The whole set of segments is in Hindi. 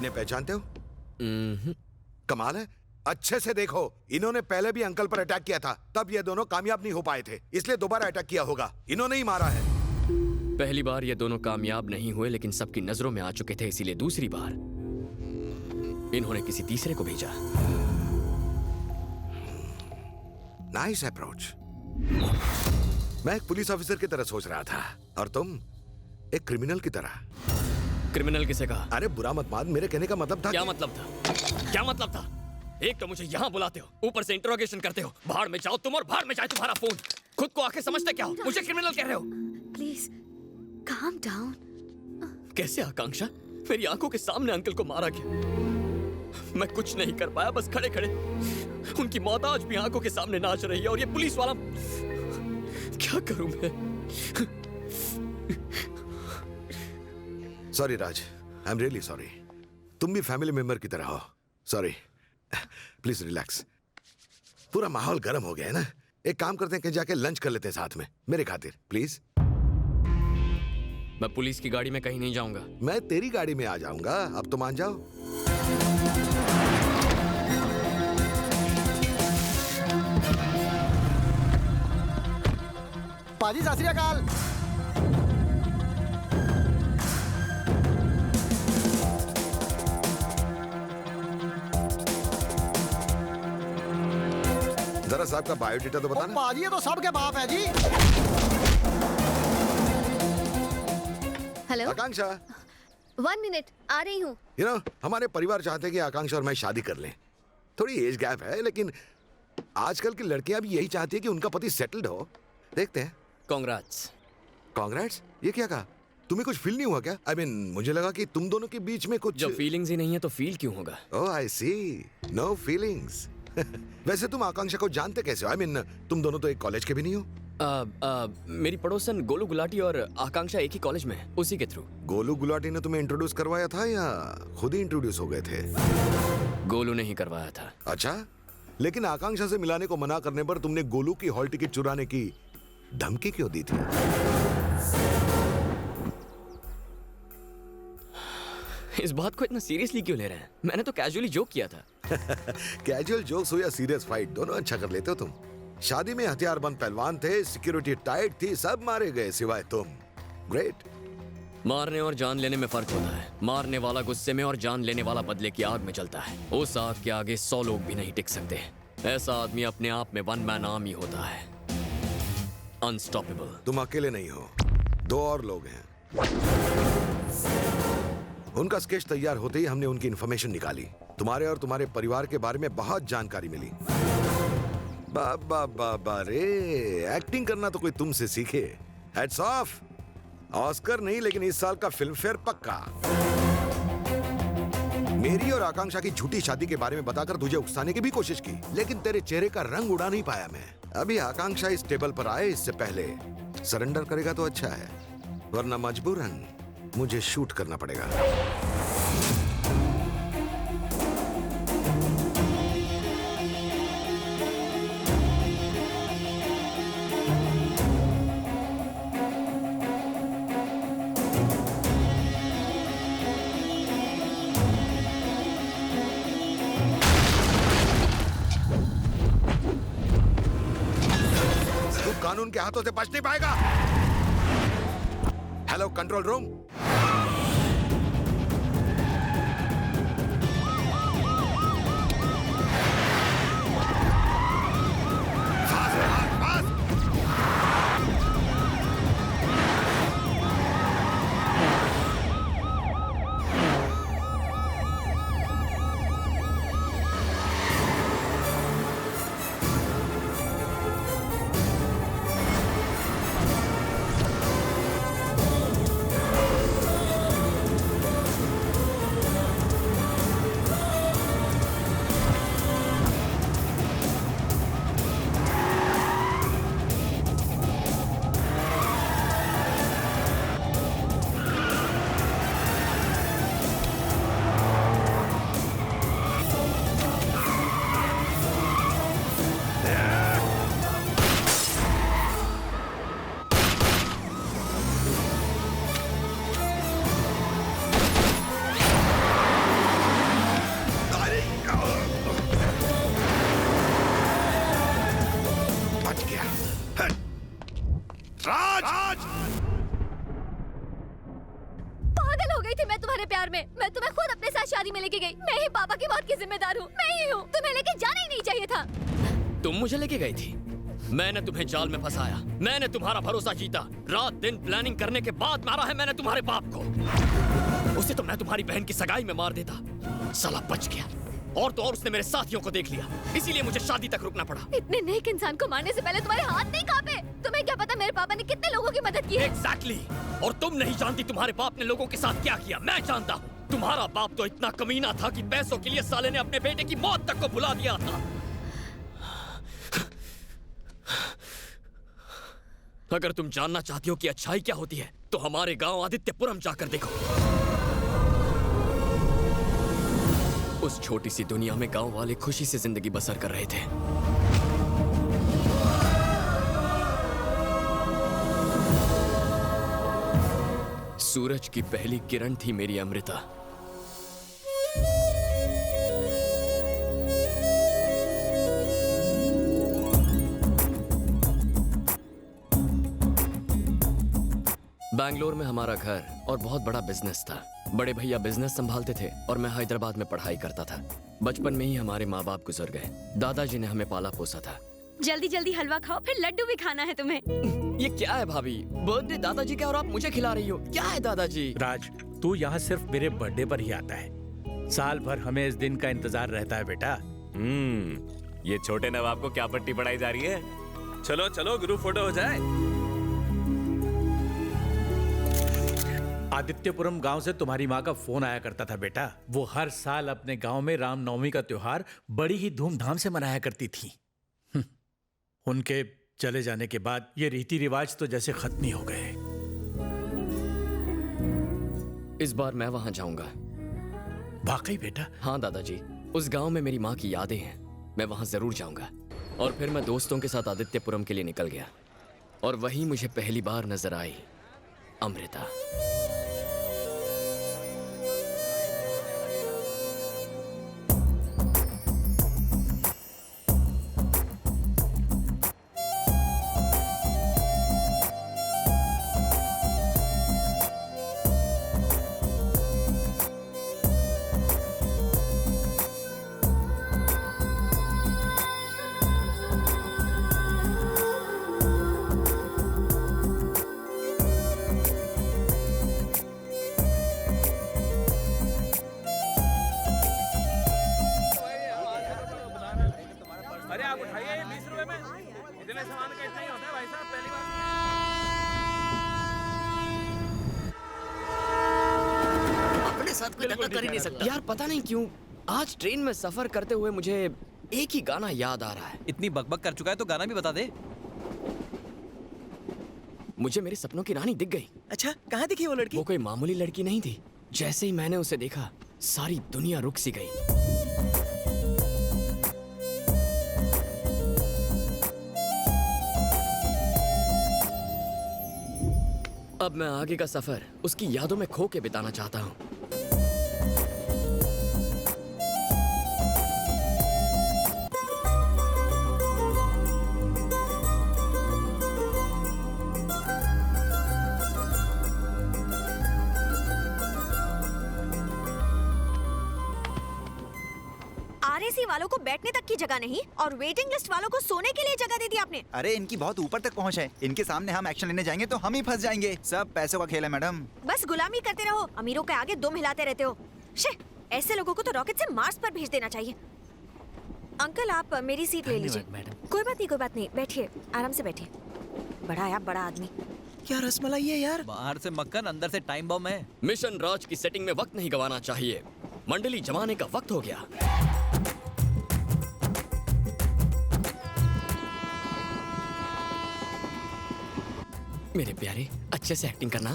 इन्हें पहचानते हो? हम्म। कमाल है। अच्छे से देखो, इन्होंने पहले भी अंकल पर अटैक किया था, तब ये दोनों कामयाब नहीं हो पाए थे, इसलिए दोबारा अटैक किया होगा। इन्होंने ही मारा है। पहली बार ये दोनों कामयाब नहीं हुए, लेकिन सबकी नजरों में आ चुके थे, इसीलिए दूसरी बार इन्होंने किसी तीसरे को भेजा। Nice approach. मैं एक पुलिस ऑफिसर की तरह सोच रहा था, और तुम एक क्रिमिनल की तरह। क्रिमिनल किसे कहा? अरे बुरा मत मान, मेरे कहने का मतलब था क्या मतलब था? क्या मतलब था? एक तो मुझे यहाँ बुलाते हो, ऊपर से इंटरोगेशन करते हो। बाहर में जाओ तुम और बाहर में जाए तुम्हारा फोन। खुद को आखिर समझते क्या हो? मुझे क्रिमिनल कह रहे हो? Please calm down. कैसे आकांक्षा? मेरी आंखों के सामने अंकल को मारा गया। मैं कुछ नहीं कर पाया, बस खड़े खड़े उनकी मौत आज भी आंखों के सामने नाच रही है, और ये पुलिस वाला क्या करूं मैं? Sorry Raj, I am really sorry. तुम भी फैमिली मेंबर की तरह हो। Sorry, please relax. पूरा माहौल गर्म हो गया है ना। एक काम करते हैं कि जाके लंच कर लेते हैं साथ में, मेरे खातिर प्लीज। मैं पुलिस की गाड़ी में कहीं नहीं जाऊंगा। मैं तेरी गाड़ी में आ जाऊंगा, अब तो मान जाओ। पाजी सत श्री अकाल। जरा साहब का बायोडेटा तो बताना। पाजी ये तो सबके बाप है जी। हेलो आकांक्षा, 1 मिनट आ रही हूँ। हमारे परिवार चाहते हैं कि आकांक्षा और मैं शादी कर लें। थोड़ी एज गैप है, लेकिन आजकल की लड़कियां भी यही चाहती है कि उनका पति सेटल्ड हो। देखते हैं। कांग्रेट्स। कांग्रेट्स? ये क्या कहा? तुम्हें कुछ फील नहीं हुआ क्या? I mean, मुझे लगा कि तुम दोनों के बीच में कुछ। जब फीलिंग्स ही नहीं है तो फील क्यों होगा? ओह आई सी, नो फीलिंग्स। वैसे तुम आकांक्षा को जानते कैसे हो? I mean, तुम दोनों तो एक कॉलेज के भी नहीं हो। मेरी पड़ोसन गोलू गुलाटी और आकांक्षा एक ही कॉलेज में है, उसी के थ्रू। गोलू गुलाटी ने तुम्हें इंट्रोड्यूस करवाया था या खुद ही इंट्रोड्यूस हो गए थे? गोलू ने ही करवाया था। अच्छा, लेकिन आकांक्षा से मिलाने को मना करने पर तुमने गोलू की हॉल टिकट चुराने की धमकी क्यों दी थी? इस बात को इतना सीरियसली क्यों ले रहे हैं? मैंने तो कैजुअली जोक किया था। कैजुअल जोक्स हो या सीरियस फाइट, दोनों अच्छा कर लेते हो तुम। शादी में हथियारबंद पहलवान थे, सिक्योरिटी टाइट थी, सब मारे गए सिवाय तुम। ग्रेट। मारने और जान लेने में फर्क होता है। मारने वाला गुस्से में और जान लेने वाला बदले की आग में जलता है। उस आग के आगे 100 लोग भी नहीं टिक सकते। ऐसा आदमी अपने आप में वन मैन आर्मी होता है, अनस्टॉपेबल। तुम अकेले नहीं हो, 2 और लोग हैं। उनका स्केच तैयार होते ही हमने उनकी इंफॉर्मेशन निकाली। तुम्हारे और तुम्हारे परिवार के बारे में बहुत जानकारी मिली। बाबा बाबा रे, एक्टिंग करना तो कोई तुमसे सीखे। Heads of. ऑस्कर नहीं, लेकिन इस साल का फिल्म फेयर पक्का। मेरी और आकांक्षा की झूठी शादी के बारे में बताकर तुझे उकसाने की भी कोशिश की, लेकिन तेरे चेहरे का रंग उड़ा नहीं पाया मैं। अभी आकांक्षा इस टेबल पर आए इससे पहले सरेंडर करेगा तो अच्छा है, वरना मजबूरन मुझे शूट करना पड़ेगा। तू कानून के हाथों से बच नहीं पाएगा। Hello control room. मैं तुम्हें खुद अपने साथ शादी में लेके गई। मैं ही पापा की मौत की जिम्मेदार हूँ, मैं ही हूँ। तुम्हें लेके जाना ही नहीं चाहिए था। तुम मुझे लेके गई थी, मैंने तुम्हें जाल में फंसाया, मैंने तुम्हारा भरोसा जीता, रात दिन प्लानिंग करने के बाद मारा है मैंने तुम्हारे बाप को। उसे तो मैं तुम्हारी बहन की सगाई में मार देता, साला बच गया। और तो और उसने मेरे साथियों को देख लिया, इसीलिए मुझे शादी तक रुकना पड़ा। इतने नेक इंसान को मारने से पहले तुम्हारे हाथ नहीं कांपे? तुम्हें क्या पता मेरे पापा ने कितने लोगों की मदद की है? Exactly! और तुम नहीं जानती तुम्हारे बाप ने लोगों के साथ क्या किया, मैं जानता हूँ। तुम्हारा बाप तो इतना कमीना था कि पैसों के लिए साले ने अपने बेटे की मौत तक को भुला दिया था। अगर तुम जानना चाहती हो कि अच्छाई क्या होती है, तो हमारे गांव आदित्यपुरम जाकर देखो। उस छोटी सी दुनिया में गांव वाले खुशी से जिंदगी बसर कर रहे थे। सूरज की पहली किरण थी मेरी अमृता। बैंगलोर में हमारा घर और बहुत बड़ा बिजनेस था। बड़े भैया बिजनेस संभालते थे और मैं हैदराबाद में पढ़ाई करता था। बचपन में ही हमारे माँ बाप गुजर गए। दादाजी ने हमें पाला पोसा था। जल्दी जल्दी हलवा खाओ, फिर लड्डू भी खाना है तुम्हें। ये क्या है भाभी, बर्थडे दादाजी का और आप मुझे खिला रही हो, क्या है दादाजी? राज, तू यहाँ सिर्फ मेरे बर्थडे पर ही आता है। साल भर हमें इस दिन का इंतजार रहता है बेटा। ये छोटे नवाब को क्या पट्टी पढ़ाई जा रही है? चलो चलो ग्रुप फोटो हो जाए। आदित्यपुरम गांव से तुम्हारी माँ का फोन आया करता था बेटा। वो हर साल अपने गांव में रामनवमी का त्योहार बड़ी ही धूमधाम से मनाया करती थी। उनके चले जाने के बाद ये रीति रिवाज तो जैसे खत्म ही हो गए। इस बार मैं वहां जाऊंगा। वाकई बेटा? हाँ दादाजी, उस गांव में मेरी माँ की यादें हैं, मैं वहां जरूर जाऊंगा। और फिर मैं दोस्तों के साथ आदित्यपुरम के लिए निकल गया और वहीं मुझे पहली बार नजर आई अमृता। अरे आप उठाइए 20 रुपए में, इतने सामान का इतना ही होता है भाई साहब, पहली बार। अपने साथ कोई धक्का कर ही नहीं सकता। यार पता नहीं क्यों आज ट्रेन में सफर करते हुए मुझे एक ही गाना याद आ रहा है। इतनी बकबक कर चुका है तो गाना भी बता दे। मुझे मेरे सपनों की रानी दिख गई। अच्छा, कहाँ दिखी वो लड़की? वो कोई मामूली लड़की नहीं थी। जैसे ही मैंने उसे देखा सारी दुनिया रुक सी गई। अब मैं आगे का सफर उसकी यादों में खो के बिताना चाहता हूँ। आरएसी वालों को बैठने तक की जगह नहीं और वेटिंग लिस्ट वालों को सोने के लिए जगह दे दी आपने। अरे इनकी बहुत ऊपर तक पहुंच है। इनके सामने हम एक्शन लेने जाएंगे तो हम ही फंस जाएंगे। सब पैसों का खेल है मैडम। बस गुलामी करते रहो, अमीरों के आगे दुम हिलाते रहते हो। शे, ऐसे लोगों को तो रॉकेट से मार्स पर भेज देना चाहिए। अंकल आप मेरी सीट ले लीजिए। कोई बात नहीं, बैठिए, आराम से बैठिए। बड़ा है आप, बड़ा आदमी। क्या रसमलाई है यार? बाहर से मक्खन, अंदर से टाइम बम है। मिशन राज की सेटिंग में वक्त नहीं गंवाना चाहिए। मंडली जमाने का वक्त हो गया। मेरे प्यारे, अच्छे से एक्टिंग करना।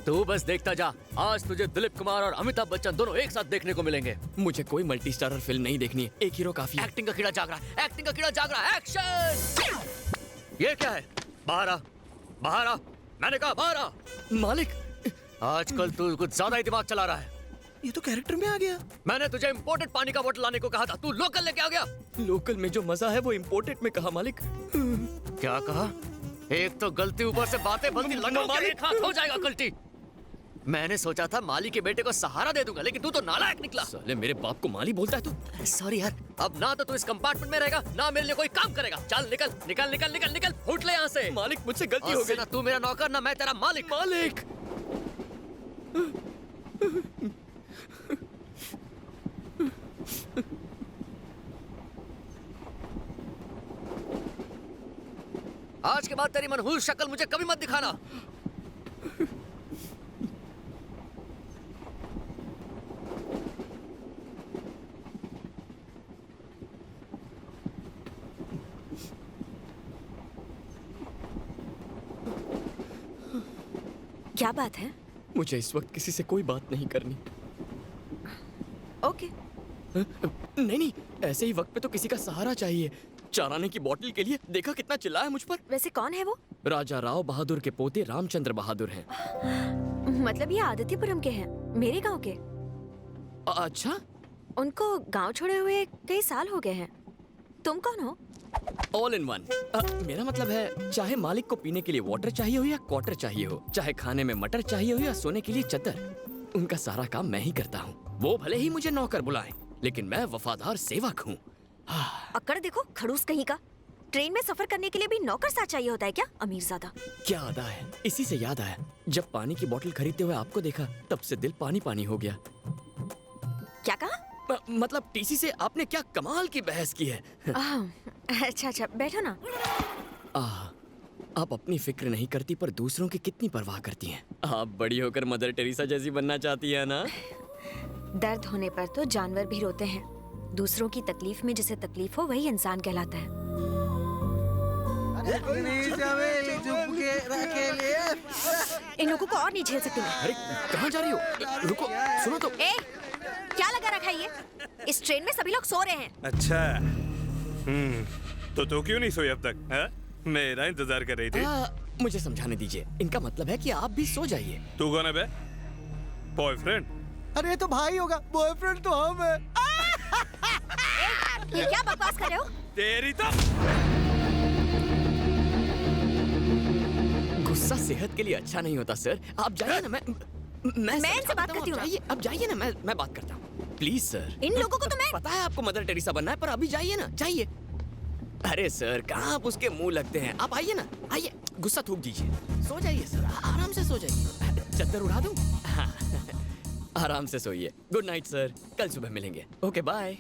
तू बस देखता जा, आज तुझे दिलीप कुमार और अमिताभ बच्चन दोनों एक साथ देखने को मिलेंगे। मुझे कोई मल्टी स्टारर फिल्म नहीं देखनी है, एक हीरो काफी है। एक्टिंग का कीड़ा जाग रहा है, एक्टिंग का कीड़ा जाग रहा है। एक्शन! ये क्या है? बाहर आ, बाहर आ, मैंने कहा बाहर आ। मालिक, आजकल तू कुछ ज्यादा ही दिमाग चला रहा है। ये तो कैरेक्टर में आ गया। मैंने तुझे इम्पोर्टेड पानी का बोतल लाने को कहा था, तू लोकल लेके आ गया। लोकल में जो मजा है वो इम्पोर्टेड में कहा मालिक। क्या कहा? एक तो गलती ऊपर से बातें बनती, लंडो मालिक हाथ हो जाएगा गलती। मैंने सोचा था माली के बेटे को सहारा दे दूंगा, लेकिन तू तो नालायक निकला। साले मेरे बाप को माली बोलता है तू। सॉरी यार, अब ना तो तू इस कंपार्टमेंट में रहेगा, ना मेरे लिए कोई काम करेगा। चल निकल निकल निकल निकल निकल, फुट ले यहाँ से। मालिक मुझसे गलती आज हो से गई। ना तू मेरा नौकर, ना मैं तेरा मालिक। मालिक आज के बाद तेरी मनहूस शक्ल मुझे कभी मत दिखाना। क्या बात है? मुझे इस वक्त किसी से कोई बात नहीं करनी। ओके। नहीं नहीं, ऐसे ही वक्त पे तो किसी का सहारा चाहिए। चाराने की बोतल के लिए देखा कितना चिल्लाया मुझ पर। वैसे कौन है वो? राजा राव बहादुर के पोते रामचंद्र बहादुर हैं। मतलब ये आदित्यपुरम के हैं, मेरे गांव के। अच्छा, उनको गांव छोड़े हुए कई साल हो गए हैं। तुम कौन हो? All in one. मेरा मतलब है, चाहे मालिक को पीने के लिए वाटर चाहिए हो या क्वार्टर चाहिए हो, चाहे खाने में मटर चाहिए हो या सोने के लिए चद्दर, उनका सारा काम मैं ही करता हूँ। वो भले ही मुझे नौकर बुलाएं, लेकिन मैं वफादार सेवक हूँ। अक्कड़ देखो, खड़ूस कहीं का। ट्रेन में सफर करने के लिए भी नौकर साथ चाहिए होता है क्या, अमीरजादा? क्या अदा है। इसी से याद आया, जब पानी की बोतल खरीदते हुए आपको देखा, तब से दिल पानी पानी हो गया। क्या कहा? मतलब टीसी से आपने क्या कमाल की बहस की है। अच्छा अच्छा, बैठो ना। आप अपनी फिक्र नहीं करती, पर दूसरों की कितनी परवाह करती हैं। आप बड़ी होकर मदर टेरेसा जैसी बनना चाहती है ना? दर्द होने पर तो जानवर भी रोते हैं। दूसरों की तकलीफ में जिसे तकलीफ हो वही इंसान कहलाता है। इन लोगों को और नहीं झेल सकती मैं। अरे कहाँ जा रही हो? रुको, सुनो तो। ए, क्या लगा रखा है ये? इस ट्रेन में सभी लोग सो रहे हैं। अच्छा, तो क्यों नहीं सोई अब तक? हा? मेरा इंतजार कर रही थी। मुझे समझाने दीजिए। इनका मतलब है कि आप भी सो जाइए। तू कौन है बे? बॉयफ्रेंड? अरे ये तो भाई होगा, बॉयफ्रेंड तो हम है। ये क्या बकवास कर रहे हो? तेरी तो गुस्सा सेहत के लिए अच्छा नहीं होता सर। आप जाइए ना, मैं इनसे बात करती हूँ। अब जाइए ना, मैं बात करता हूँ। Please sir. इन लोगों को तो मैं। पता है आपको मदर टेरेसा बनना है, पर अभी जाइए ना, जाइए। अरे सर, कहाँ आप उसके मुंह लगते हैं। आप आइए ना, आइए। गुस्सा थूक दीजिए, सो जाइए सर, आराम से सो जाइए। चद्दर उड़ा दूं? हाँ। आराम से सोइए। गुड नाइट सर, कल सुबह मिलेंगे। Okay bye.